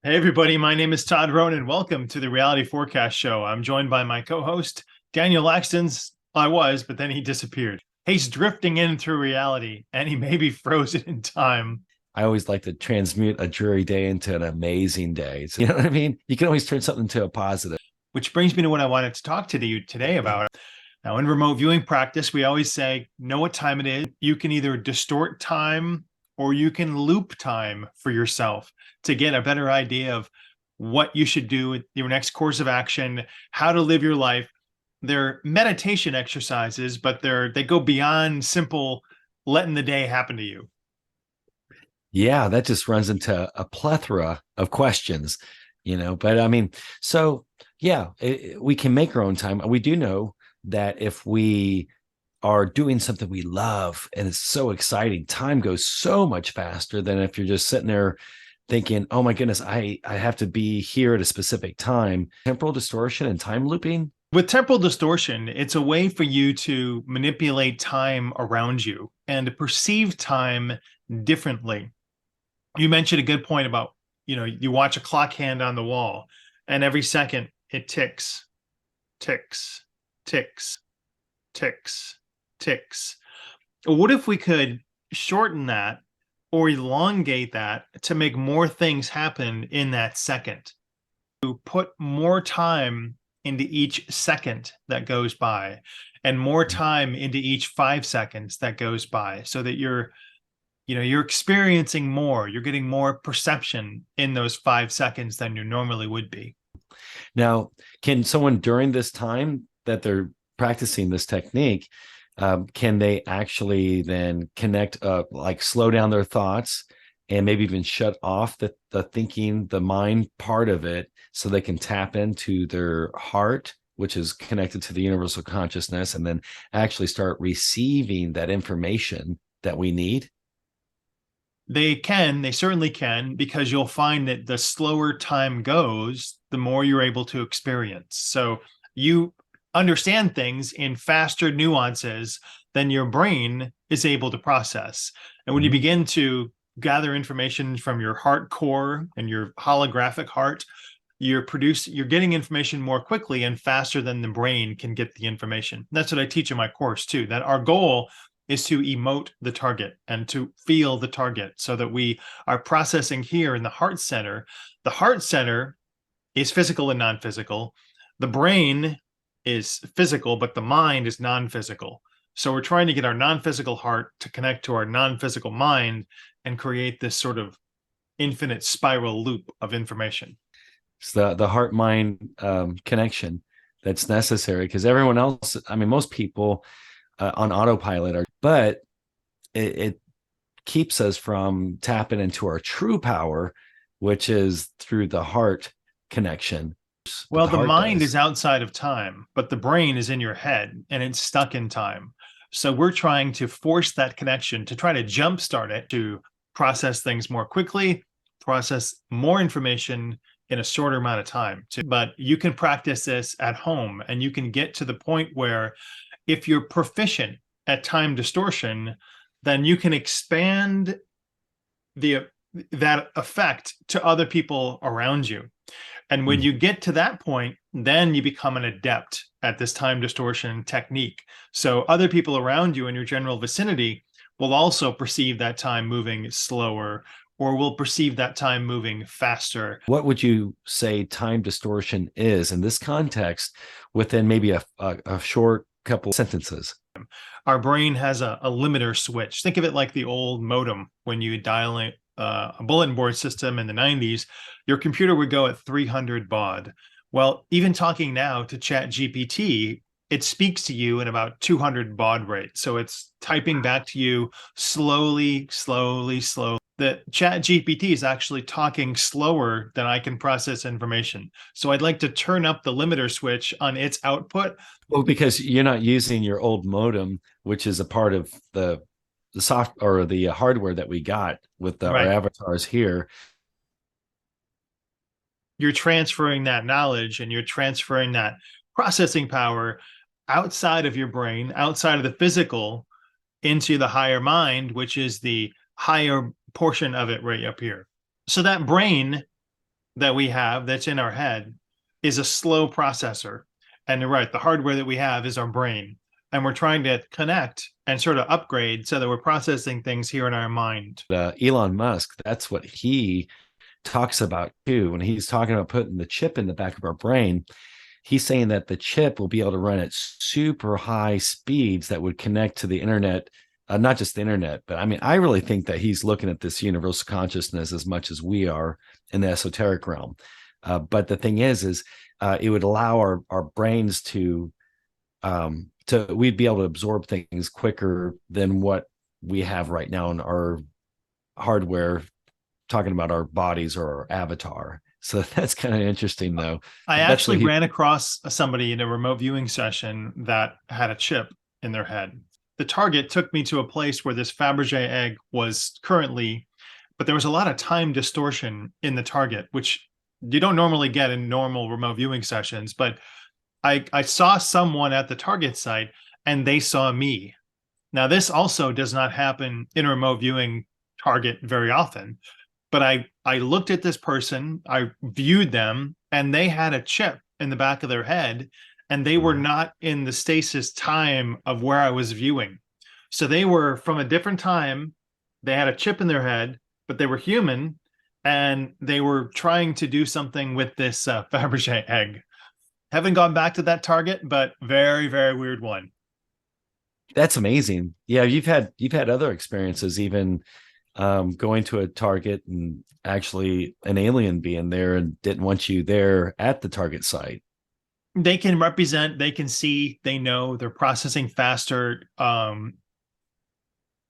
Hey, everybody. My name is Todd Ronan. Welcome to the Reality Forecast Show. I'm joined by my co host, Daniel Lakstins. But then he disappeared. He's drifting in through reality and he may be frozen in time. I always like to transmute a dreary day into an amazing day. So, you know what I mean? You can always turn something into a positive. Which brings me to what I wanted to talk to you today about. Now, in remote viewing practice, we always say, know what time it is. You can either distort time or you can loop time for yourself to get a better idea of what you should do with your next course of action, how to live your life. They're meditation exercises, but they go beyond simple letting the day happen to you. Yeah, that just runs into a plethora of questions, But I mean, so yeah, we can make our own time. We do know that if we are doing something we love and it's so exciting, time goes so much faster than if you're just sitting there thinking, oh my goodness, I have to be here at a specific time. Temporal distortion and time looping. With temporal distortion, it's a way for you to manipulate time around you and to perceive time differently. You mentioned a good point about, you watch a clock hand on the wall and every second it ticks, ticks, ticks, ticks, ticks. What if we could shorten that or elongate that to make more things happen in that second? To put more time into each second that goes by and more time into each 5 seconds that goes by so that you're experiencing more, you're getting more perception in those 5 seconds than you normally would be. Now, can someone during this time that they're practicing this technique, can they actually then connect, like slow down their thoughts and maybe even shut off the thinking, the mind part of it so they can tap into their heart, which is connected to the universal consciousness, and then actually start receiving that information that we need? They certainly can, because you'll find that the slower time goes, the more you're able to experience. So you understand things in faster nuances than your brain is able to process. And when you begin to gather information from your heart core and your holographic heart, you're getting information more quickly and faster than the brain can get the information. That's what I teach in my course too, that our goal is to emote the target and to feel the target so that we are processing here in the heart center. The heart center is physical and non-physical. The brain is physical, but the mind is non-physical. So we're trying to get our non-physical heart to connect to our non-physical mind and create this sort of infinite spiral loop of information. It's the heart mind connection that's necessary, because everyone else, I mean, most people on autopilot are, but it keeps us from tapping into our true power, which is through the heart connection. Well, the mind Does. is outside of time, but the brain is in your head and it's stuck in time. So we're trying to force that connection to try to jumpstart it to process things more quickly, process more information in a shorter amount of time. But you can practice this at home and you can get to the point where if you're proficient at time distortion, then you can expand that effect to other people around you. And when you get to that point, then you become an adept at this time distortion technique. So other people around you in your general vicinity will also perceive that time moving slower or will perceive that time moving faster. What would you say time distortion is in this context within maybe a short couple sentences? Our brain has a limiter switch. Think of it like the old modem when you dial in a bulletin board system in the 90s. Your computer would go at 300 baud. Well, even talking now to Chat GPT, it speaks to you in about 200 baud rate. So it's typing back to you slowly, slowly, slowly. The Chat GPT is actually talking slower than I can process information. So I'd like to turn up the limiter switch on its output. Well, because you're not using your old modem, which is a part of the soft or the hardware that we got with our Right. avatars here. You're transferring that knowledge and you're transferring that processing power outside of your brain, outside of the physical, into the higher mind, which is the higher portion of it right up here. So that brain that we have that's in our head is a slow processor. And you're right, the hardware that we have is our brain. And we're trying to connect and sort of upgrade so that we're processing things here in our mind. Elon Musk, that's what he talks about too. When he's talking about putting the chip in the back of our brain, he's saying that the chip will be able to run at super high speeds that would connect to the internet. Not just the internet, but I mean, I really think that he's looking at this universal consciousness as much as we are in the esoteric realm. But the thing is it would allow our brains to we'd be able to absorb things quicker than what we have right now in our hardware, talking about our bodies or our avatar. So that's kind of interesting, though. I That's what actually ran across somebody in a remote viewing session that had a chip in their head. The target took me to a place where this Fabergé egg was currently, but there was a lot of time distortion in the target, which you don't normally get in normal remote viewing sessions. But I saw someone at the target site and they saw me. Now, this also does not happen in a remote viewing target very often, but I looked at this person, I viewed them, and they had a chip in the back of their head, and they were not in the stasis time of where I was viewing. So they were from a different time. They had a chip in their head, but they were human, and they were trying to do something with this Fabergé egg. Haven't gone back to that target, but very, very weird one. That's amazing. Yeah, you've had other experiences, even going to a target and actually an alien being there and didn't want you there at the target site. They can represent, they can see, they know, they're processing faster.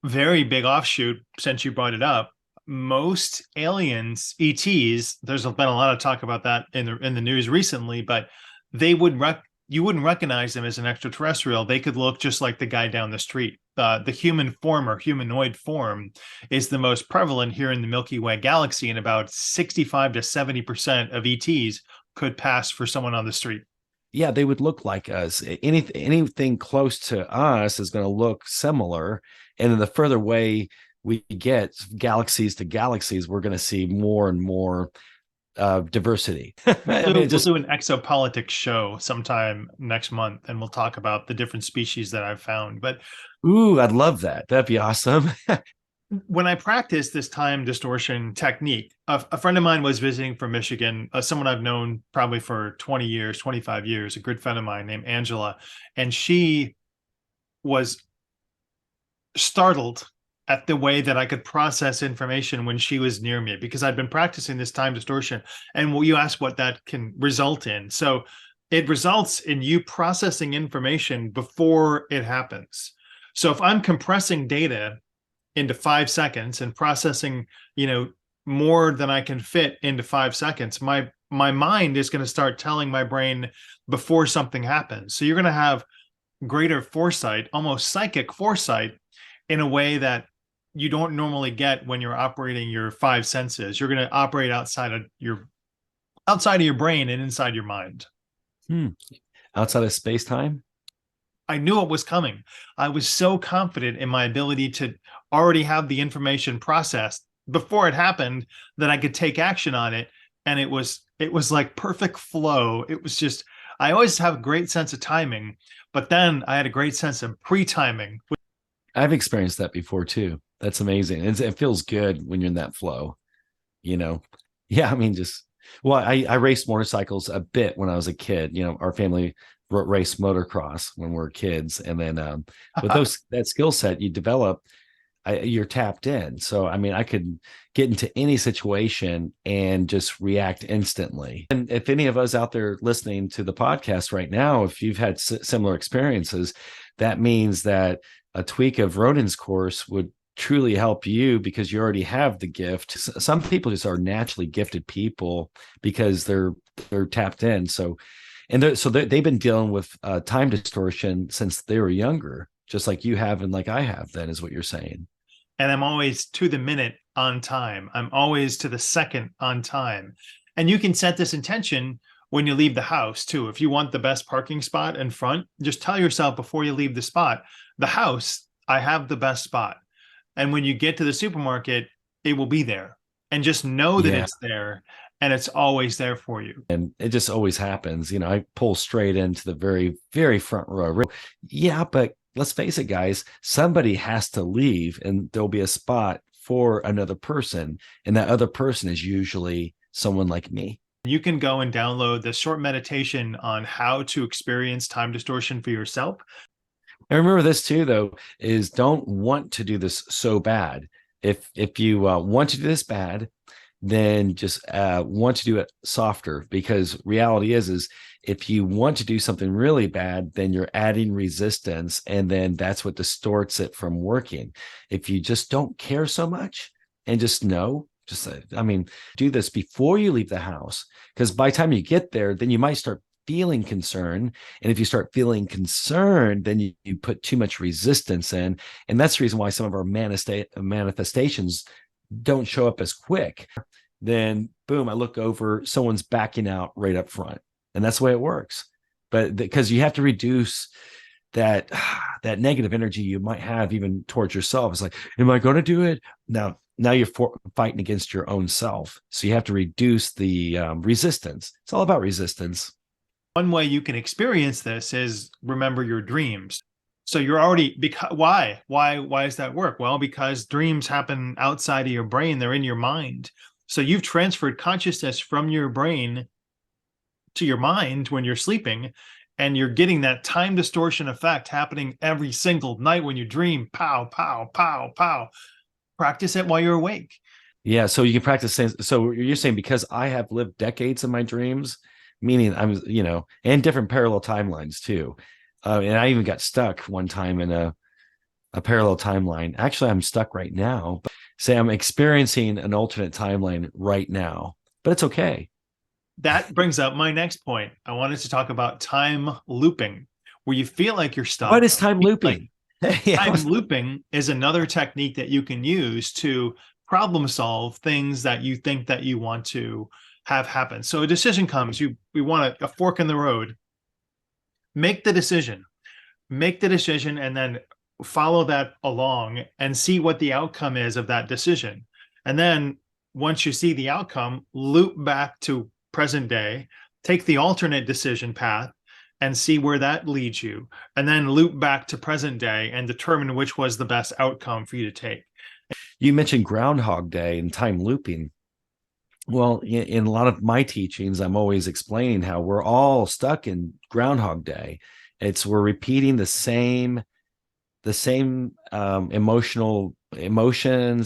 Very big offshoot, since you brought it up. Most aliens, ETs, there's been a lot of talk about that in the news recently, but they would you wouldn't recognize them as an extraterrestrial. They could look just like the guy down the street. The human form or humanoid form is the most prevalent here in the Milky Way galaxy, and about 65 to 70% of ETs could pass for someone on the street. Yeah, they would look like us. Anything close to us is going to look similar. And then the further away we get, galaxies to galaxies, we're going to see more and more diversity. We'll do an exopolitics show sometime next month, and we'll talk about the different species that I've found. But ooh, I'd love that. That'd be awesome. when I practiced this time distortion technique, a friend of mine was visiting from Michigan, someone I've known probably for 20 years, 25 years, a good friend of mine named Angela, and she was startled at the way that I could process information when she was near me, because I'd been practicing this time distortion. And you asked what that can result in. So it results in you processing information before it happens. So if I'm compressing data into 5 seconds and processing, more than I can fit into 5 seconds, my mind is going to start telling my brain before something happens. So you're going to have greater foresight, almost psychic foresight, in a way that you don't normally get when you're operating your 5 senses. You're going to operate outside of your brain and inside your mind. Outside of space-time? I knew it was coming. I was so confident in my ability to already have the information processed before it happened that I could take action on it. And it was like perfect flow. It was just, I always have a great sense of timing, but then I had a great sense of pre-timing. I've experienced that before too. That's amazing. It feels good when you're in that flow, Yeah, I mean, I raced motorcycles a bit when I was a kid. Our family raced motocross when we were kids. And then with that skill set you develop, you're tapped in. So, I mean, I could get into any situation and just react instantly. And if any of us out there listening to the podcast right now, if you've had similar experiences, that means that a tweak of Ronan's course would truly help you, because you already have the gift. Some people just are naturally gifted people because they're tapped in. So, they've been dealing with time distortion since they were younger, just like you have and like I have. Then is what you're saying. And I'm always to the minute on time. I'm always to the second on time. And you can set this intention when you leave the house too. If you want the best parking spot in front, just tell yourself before you leave the house, I have the best spot. And when you get to the supermarket, it will be there. And just know that it's there. and it's always there for you. And it just always happens. You know, I pull straight into the very, very front row. Yeah, but let's face it, guys, somebody has to leave and there'll be a spot for another person. And that other person is usually someone like me. You can go and download the short meditation on how to experience time distortion for yourself. And remember this too, though, is don't want to do this so bad. If you want to do this bad, then just want to do it softer, because reality is if you want to do something really bad, then you're adding resistance, and then that's what distorts it from working. If you just don't care so much and just know, do this before you leave the house, because by the time you get there, then you might start feeling concern. And if you start feeling concerned, then you put too much resistance in. And that's the reason why some of our manifestations don't show up as quick. Then boom, I look over, someone's backing out right up front. And that's the way it works. But because you have to reduce that negative energy you might have even towards yourself. It's like, am I going to do it? Now you're fighting against your own self. So you have to reduce the resistance. It's all about resistance. One way you can experience this is remember your dreams. So you're already, why does that work? Well, because dreams happen outside of your brain. They're in your mind. So you've transferred consciousness from your brain to your mind when you're sleeping, and you're getting that time distortion effect happening every single night when you dream. Pow, pow, pow, pow. Practice it while you're awake. Yeah, so you can practice. So you're saying because I have lived decades in my dreams, meaning I'm, and different parallel timelines too. And I even got stuck one time in a parallel timeline. Actually, I'm stuck right now. But say I'm experiencing an alternate timeline right now, but it's okay. That brings up my next point. I wanted to talk about time looping, where you feel like you're stuck. What is time looping? Time looping is another technique that you can use to problem solve things that you think that you want to have happen. So a decision comes, we want a fork in the road. Make the decision, and then follow that along and see what the outcome is of that decision. And then once you see the outcome, loop back to present day, take the alternate decision path and see where that leads you, and then loop back to present day and determine which was the best outcome for you to take. You mentioned Groundhog Day and time looping. Well, in a lot of my teachings, I'm always explaining how we're all stuck in Groundhog Day. We're repeating the same emotions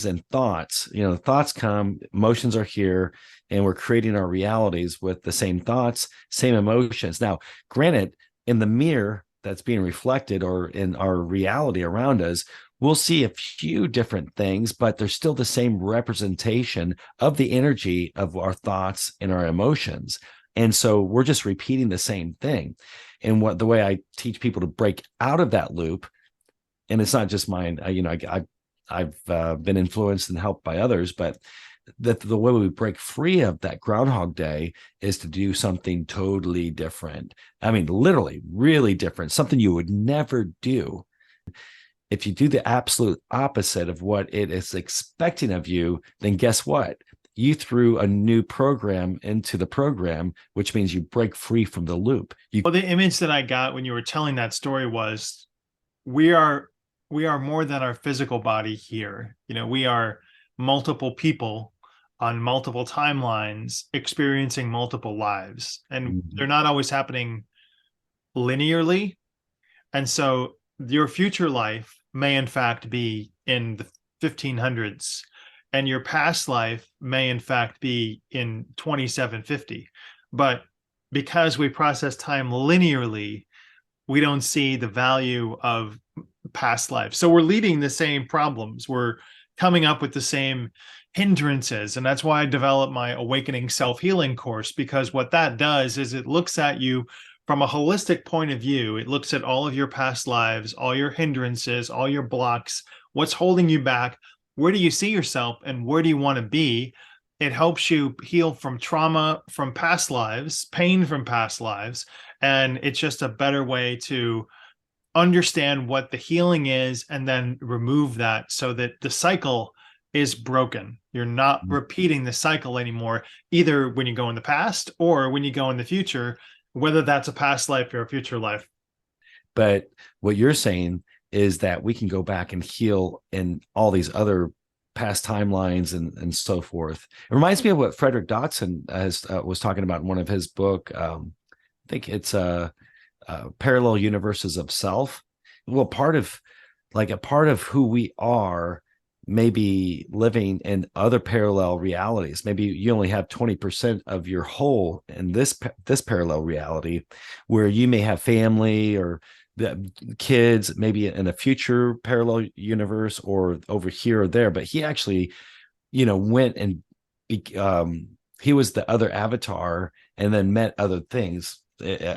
and thoughts. Thoughts come, emotions are here, and we're creating our realities with the same thoughts, same emotions. Now, granted, in the mirror that's being reflected, or in our reality around us, we'll see a few different things, but there's still the same representation of the energy of our thoughts and our emotions. And so we're just repeating the same thing. And the way I teach people to break out of that loop, and it's not just mine, I've been influenced and helped by others, but the way we break free of that Groundhog Day is to do something totally different. I mean, literally, really different, something you would never do. If you do the absolute opposite of what it is expecting of you, then guess what? You threw a new program into the program, which means you break free from the loop. Well, the image that I got when you were telling that story was we are more than our physical body here. We are multiple people on multiple timelines experiencing multiple lives, and they're not always happening linearly. And so your future life may in fact be in the 1500s, and your past life may in fact be in 2750. But because we process time linearly, we don't see the value of past life. So we're leading the same problems. We're coming up with the same hindrances. And that's why I developed my Awakening Self-Healing course, because what that does is it looks at you from a holistic point of view. It looks at all of your past lives, all your hindrances, all your blocks, what's holding you back, where do you see yourself, and where do you want to be? It helps you heal from trauma from past lives, pain from past lives, and it's just a better way to understand what the healing is and then remove that so that the cycle is broken. You're not repeating the cycle anymore, either when you go in the past or when you go in the future, whether that's a past life or a future life. But what you're saying is that we can go back and heal in all these other past timelines and so forth. It reminds me of what Frederick Dodson was talking about in one of his book. I think it's Parallel Universes of Self. Well, a part of who we are may be living in other parallel realities. Maybe you only have 20% of your whole in this parallel reality, where you may have family or the kids, maybe in a future parallel universe or over here or there. But he actually, went and he was the other avatar and then met other things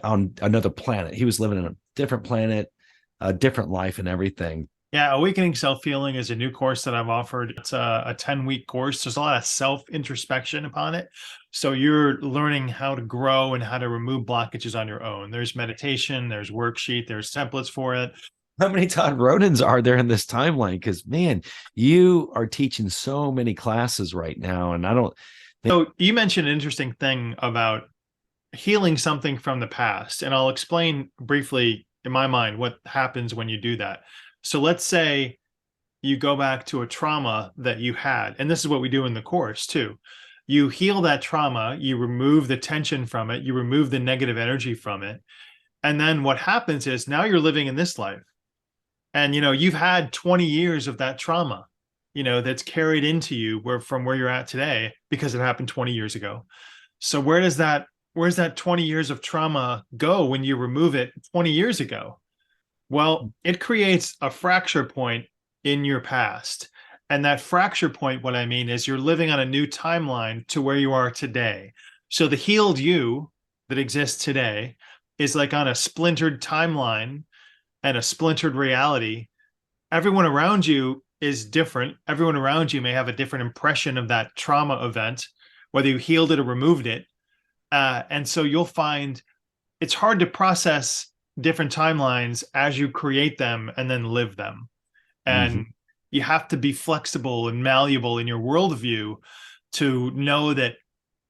on another planet. He was living in a different planet, a different life and everything. Yeah, Awakening Self-Healing is a new course that I've offered. It's a 10-week course. There's a lot of self-introspection upon it. So you're learning how to grow and how to remove blockages on your own. There's meditation, there's worksheet, there's templates for it. How many Todd Ronans are there in this timeline? Because, man, you are teaching so many classes right now. And I don't think... So you mentioned an interesting thing about healing something from the past. And I'll explain briefly in my mind what happens when you do that. So let's say you go back to a trauma that you had, and this is what we do in the course too. You heal that trauma, you remove the tension from it, you remove the negative energy from it. And then what happens is now you're living in this life. And, you've had 20 years of that trauma, that's carried into you from where you're at today because it happened 20 years ago. So where's that 20 years of trauma go when you remove it 20 years ago? Well, it creates a fracture point in your past. And that fracture point, what I mean is you're living on a new timeline to where you are today. So the healed you that exists today is like on a splintered timeline and a splintered reality. Everyone around you is different. Everyone around you may have a different impression of that trauma event, whether you healed it or removed it. And so you'll find it's hard to process different timelines as you create them and then live them. And you have to be flexible and malleable in your worldview to know that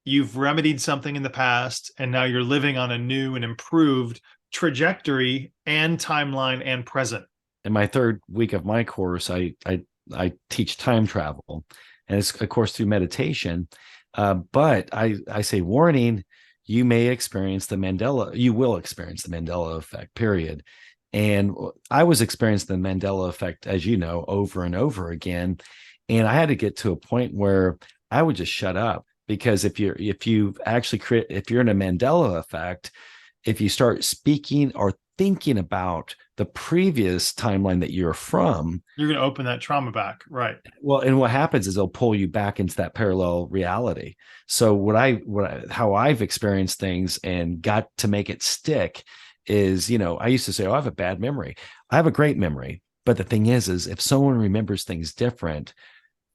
you've remedied something in the past and now you're living on a new and improved trajectory and timeline and present. In my third week of my course, I teach time travel, and it's of course through meditation. But I say, warning, you will experience the Mandela effect, period. And I was experiencing the Mandela effect, as you know, over and over again. And I had to get to a point where I would just shut up, because if you're in a Mandela effect, if you start speaking or thinking about the previous timeline that you're from, you're going to open that trauma back. Right. Well, and what happens is they'll pull you back into that parallel reality. So how I've experienced things and got to make it stick is, I used to say, oh, I have a bad memory. I have a great memory. But the thing is if someone remembers things different,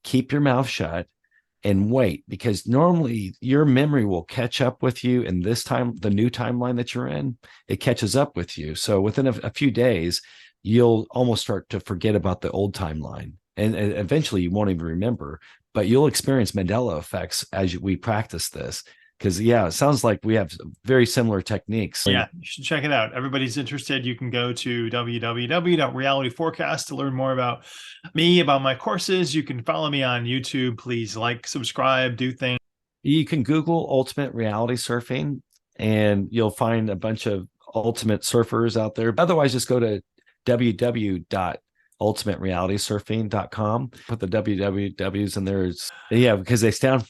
keep your mouth shut and wait, because normally your memory will catch up with you. And this time, the new timeline that you're in, it catches up with you. So within a few days, you'll almost start to forget about the old timeline. And eventually you won't even remember, but you'll experience Mandela effects as we practice this. Because, it sounds like we have very similar techniques. Yeah, you should check it out. Everybody's interested. You can go to www.realityforecast to learn more about me, about my courses. You can follow me on YouTube. Please like, subscribe, do things. You can Google Ultimate Reality Surfing, and you'll find a bunch of ultimate surfers out there. Otherwise, just go to www.ultimaterealitysurfing.com. Put the wwws in there. Because they stand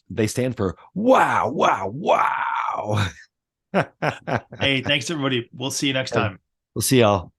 for wow, wow, wow. Hey, thanks everybody. We'll see you next time. We'll see y'all.